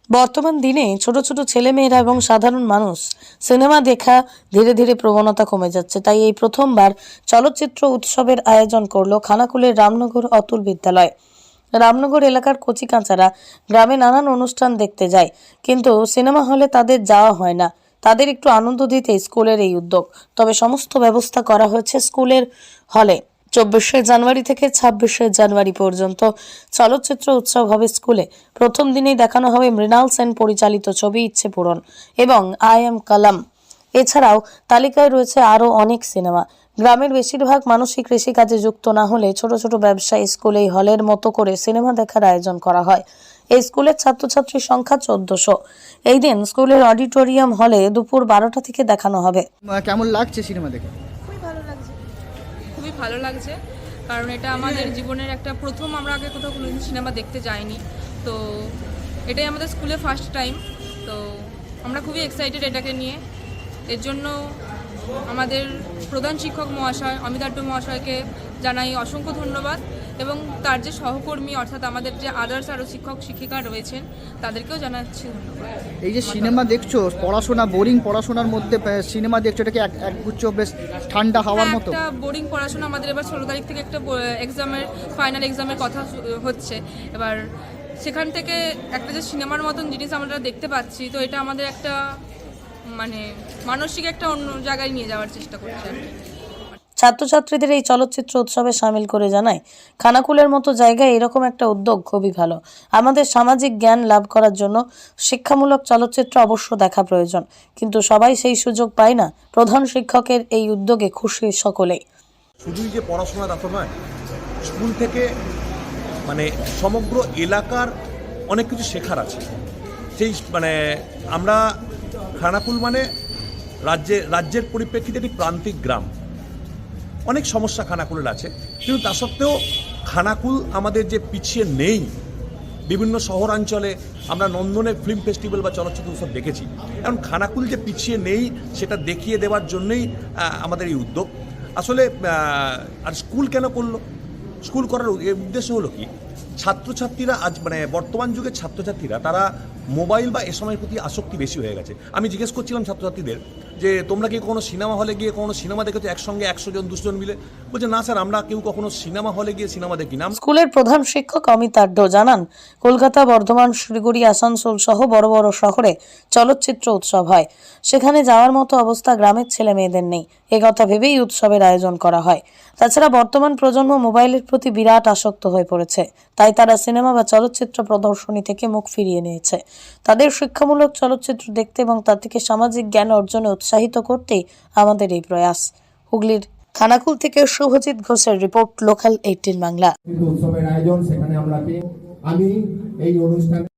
বর্তমান দিনে ছোট ছোট ছেলেমেয়েরা এবং সাধারণ মানুষ সিনেমা দেখা ধীরে ধীরে প্রবণতা কমে যাচ্ছে। তাই এই প্রথমবার চলচ্চিত্র উৎসবের আয়োজন করলো খানাকুলের রামনগর অতুল বিদ্যালয়। রামনগর এলাকার কচিকাঁচারা গ্রামে নানান অনুষ্ঠান দেখতে যায়, কিন্তু সিনেমা হলে তাদের যাওয়া হয় না। তাদের একটু আনন্দ দিতে স্কুলের এই উদ্যোগ। তবে সমস্ত ব্যবস্থা করা হয়েছে স্কুলের হলে। 24শে জানুয়ারি থেকে 26শে জানুয়ারি পর্যন্ত চলচ্চিত্র উৎসব হবে স্কুলে। প্রথম দিনেই দেখানো হবে মৃণাল সেন পরিচালিত ছবি ইচ্ছে পূরণ এবং আই এম কালাম। এছাড়াও তালিকায় রয়েছে আরও অনেক সিনেমা। গ্রামের বেশিরভাগ মানুষই কৃষিকাজে যুক্ত না হলে ছোট ছোট ব্যবসায়ী স্কুলে হলের মতো করে সিনেমা দেখার আয়োজন করা হয়। এই স্কুলের ছাত্রছাত্রীর সংখ্যা 1400। এই দিন স্কুলের অডিটোরিয়াম হলে দুপুর 12টা থেকে দেখানো হবে। কেমন লাগছে সিনেমা দেখে? খুবই ভালো লাগছে, কারণ এটা আমাদের জীবনের একটা প্রথম। আমরা আগে কোথাও কোনো সিনেমা দেখতে যাইনি, তো এটাই আমাদের স্কুলে ফার্স্ট টাইম। তো আমরা খুবই এক্সাইটেড এটাকে নিয়ে। এর জন্য আমাদের প্রধান শিক্ষক মহাশয় অমিতাভ মহাশয়কে জানাই অসংখ্য ধন্যবাদ, এবং তার যে সহকর্মী অর্থাৎ আমাদের যে আদার্স আরও শিক্ষক শিক্ষিকা রয়েছেন তাদেরকেও জানাচ্ছি ধন্যবাদ। এই যে সিনেমা দেখছো, পড়াশোনা বোরিং পড়াশোনার মধ্যে সিনেমা দেখছো, এটা কি একগুচ্ছ বেশ ঠান্ডা হাওয়ার মতো? একটা বোরিং পড়াশোনা। আমাদের এবার 16 তারিখ থেকে একটা ফাইনাল এক্সামের কথা হচ্ছে। এবার সেখান থেকে একটা যে সিনেমার মতন জিনিস আমরা দেখতে পাচ্ছি, তো এটা আমাদের একটা মানসিক একটা অন্য জায়গায় নিয়ে যাওয়ার চেষ্টা করছে আর কি। ছাত্রছাত্রীদের এই চলচ্চিত্র উৎসবে সামিল করে জানায়, খানাকুলের মতো জায়গায় এরকম একটা উদ্যোগ খুবই ভালো। আমাদের সামাজিক জ্ঞান লাভ করার জন্য শিক্ষামূলক চলচ্চিত্র অবশ্য দেখা প্রয়োজন, কিন্তু সবাই সেই সুযোগ পায় না। প্রধান শিক্ষকের এই উদ্যোগে খুশি সকলেই। শুধুই যে পড়াশোনা তা তো নয়, স্কুল থেকে সমগ্র এলাকার অনেক কিছু শেখার আছে। সেই আমরা খানাকুল রাজ্যের পরিপ্রেক্ষিতে একটি প্রান্তিক গ্রাম। অনেক সমস্যা খানাকুলের আছে, কিন্তু তা সত্ত্বেও খানাকুল আমাদের যে পিছিয়ে নেই। বিভিন্ন শহরাঞ্চলে আমরা নন্দনের ফিল্ম ফেস্টিভ্যাল বা চলচ্চিত্র উৎসব দেখেছি, এখন খানাকুল যে পিছিয়ে নেই সেটা দেখিয়ে দেওয়ার জন্যই আমাদের এই উদ্যোগ। আসলে আর স্কুল কেন করলো? স্কুল করার উদ্দেশ্য হলো কি, ছাত্রছাত্রীরা আজ বর্তমান যুগের ছাত্রছাত্রীরা তারা মোবাইল বা এ সময়ের প্রতি আসক্তি বেশি হয়ে গেছে। আমি জিজ্ঞেস করছিলাম ছাত্রছাত্রীদের যে তোমরা কি কোনো সিনেমা হলে গিয়ে কোনো সিনেমা দেখেছো একসঙ্গে 100 জন 200 জন মিলে? বলছে না স্যার, আমরা কেউ কখনো সিনেমা হলে গিয়ে সিনেমা দেখি না। স্কুলের প্রধান শিক্ষক অমিতাভ জানান, কলকাতা, বর্ধমান, শিলিগুড়ি, আসানসোল সহ বড় বড় শহরে চলচ্চিত্র উৎসব হয়, সেখানে যাওয়ার মতো অবস্থা গ্রামের ছেলে মেয়েদের নেই। একথা ভেবেই উৎসবের আয়োজন করা হয়। তাছাড়া বর্তমান প্রজন্ম মোবাইলের প্রতি বিরাট আসক্ত হয়ে পড়েছে, তাই তারা সিনেমা বা চলচ্চিত্র প্রদর্শনী থেকে মুখ ফিরিয়ে নিয়েছে। তাদের শিক্ষামূলক চলচ্চিত্র দেখতে এবং তা থেকে সামাজিক জ্ঞান অর্জনে উৎসাহিত করতেই আমাদের এই প্রয়াস। হুগলির খানাকুল থেকে শুভজিৎ ঘোষের রিপোর্ট, লোকাল 18 বাংলা। উৎসবের আয়োজন, সেখানে আমি এই অনুষ্ঠানে